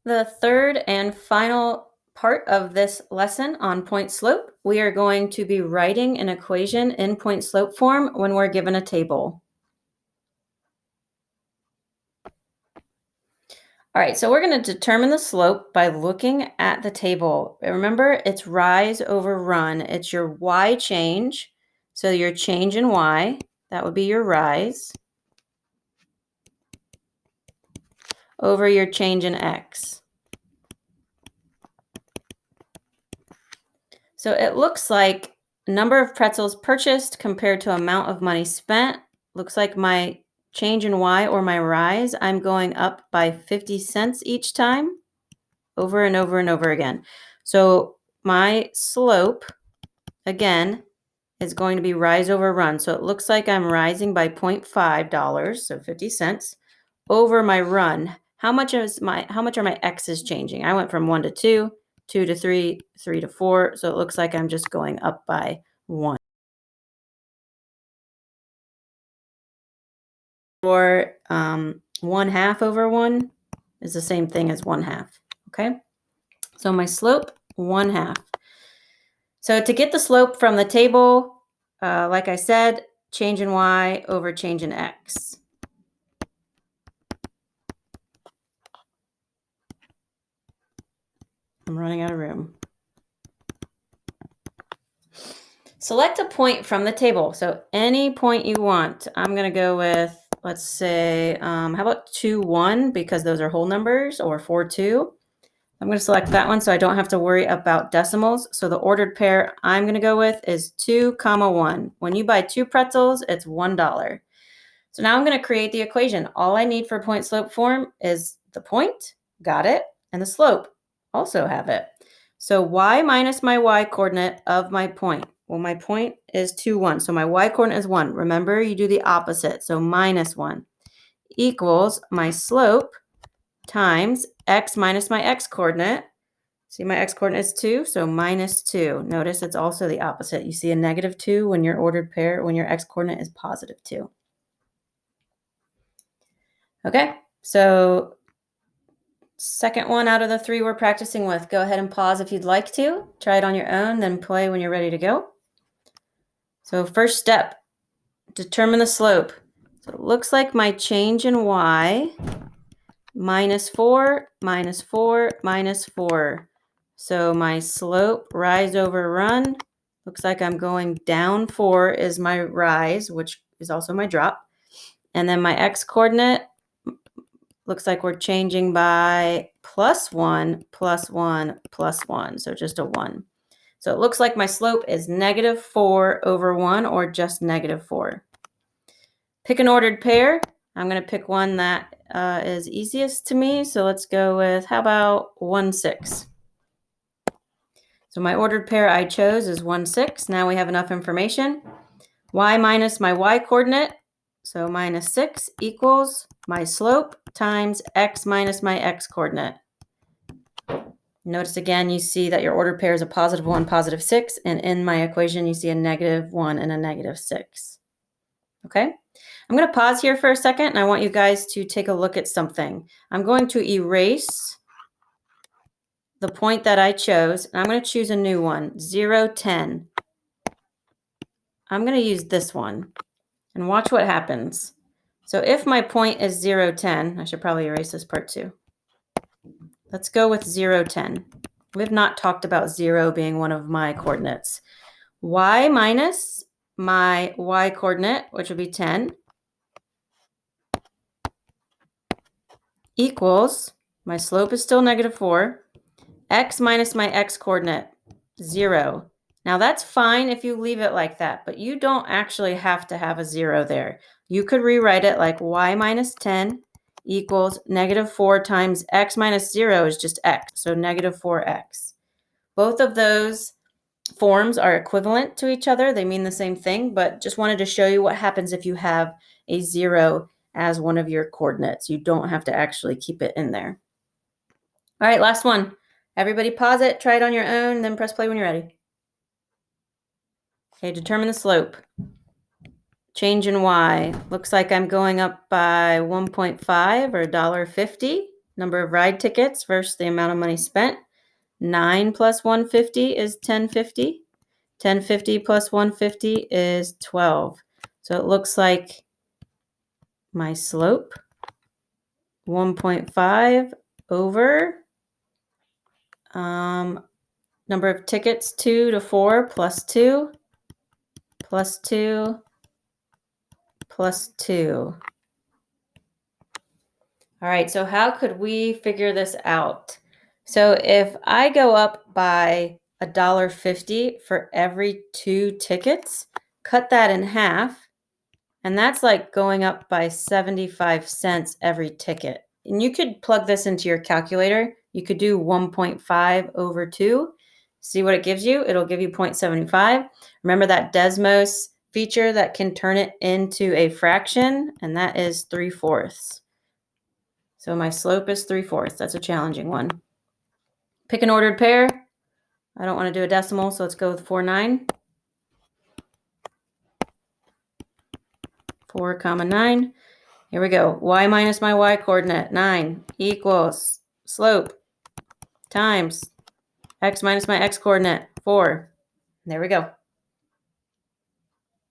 the third and final part of this lesson on point slope, we are going to be writing an equation in point slope form when we're given a table. All right, so we're going to determine the slope by looking at the table. Remember, it's rise over run. It's your y change. So your change in y, that would be your rise, over your change in x. So it looks like number of pretzels purchased compared to amount of money spent. Looks like my change in y, or my rise, I'm going up by 50 cents each time, over and over and over again. So my slope, again, is going to be rise over run. So it looks like I'm rising by $0.5, so 50 cents, over my run. How much are my x's changing? I went from 1 to 2, 2 to 3, 3 to 4. So it looks like I'm just going up by 1. Or 1/2 over 1 is the same thing as 1/2. Okay. So my slope, 1/2. So to get the slope from the table, like I said, change in y over change in x. I'm running out of room. Select a point from the table. So any point you want. I'm going to go with, let's say, how about 2, 1, because those are whole numbers, or 4, 2. I'm going to select that one so I don't have to worry about decimals. So the ordered pair I'm going to go with is 2, 1. When you buy 2 pretzels, it's $1. So now I'm going to create the equation. All I need for point slope form is the point, got it, and the slope, also have it. So y minus my y coordinate of my point. Well, my point is 2, 1. So my y coordinate is 1. Remember, you do the opposite. So minus 1 equals my slope times x minus my x coordinate. See, my x coordinate is 2, so minus 2. Notice it's also the opposite. You see a -2 when your ordered pair, when your x coordinate is positive 2. Okay, so second one out of the 3 we're practicing with. Go ahead and pause if you'd like to. Try it on your own, then play when you're ready to go. So first step, determine the slope. So it looks like my change in y, -4, -4, -4. So my slope, rise over run, looks like I'm going down 4 is my rise, which is also my drop. And then my x coordinate, looks like we're changing by +1, +1, +1. So just a 1. So it looks like my slope is -4 over 1, or just -4. Pick an ordered pair. I'm going to pick one that is easiest to me. So let's go with, how about 1, 6? So my ordered pair I chose is 1, 6. Now we have enough information. Y minus my y coordinate, so -6, equals my slope times x minus my x coordinate. Notice again, you see that your ordered pair is a +1, +6, and in my equation, you see a -1 and a -6. Okay, I'm going to pause here for a second, and I want you guys to take a look at something. I'm going to erase the point that I chose, and I'm going to choose a new one, 0, 10. I'm going to use this one, and watch what happens. So if my point is 0, 10, I should probably erase this part too. Let's go with 0, 10. We have not talked about 0 being one of my coordinates. Y minus my y coordinate, which would be 10, equals, my slope is still -4, x minus my x coordinate, 0. Now that's fine if you leave it like that, but you don't actually have to have a 0 there. You could rewrite it like y minus 10 equals -4 times x minus 0 is just x, so -4x. Both of those forms are equivalent to each other. They mean the same thing, but just wanted to show you what happens if you have a 0 as one of your coordinates. You don't have to actually keep it in there. All right, last one. Everybody pause it, try it on your own, then press play when you're ready. Okay, determine the slope. Change in y. Looks like I'm going up by 1.5 or $1.50. number of ride tickets versus the amount of money spent. 9 plus 150 is 1050. 1050 plus 150 is 12. So it looks like my slope, 1.5 over number of tickets, 2 to 4 plus 2 plus 2 plus 2. All right, so how could we figure this out? So if I go up by $1.50 for every 2 tickets, cut that in half, and that's like going up by 75 cents every ticket. And you could plug this into your calculator. You could do 1.5 over 2. See what it gives you. It'll give you 0.75. Remember that Desmos feature that can turn it into a fraction, and that is 3/4. So my slope is 3/4. That's a challenging one. Pick an ordered pair. I don't want to do a decimal, so let's go with 4/9. 4, 9. Here we go. Y minus my y coordinate, 9, equals slope times x minus my x coordinate, 4. There we go.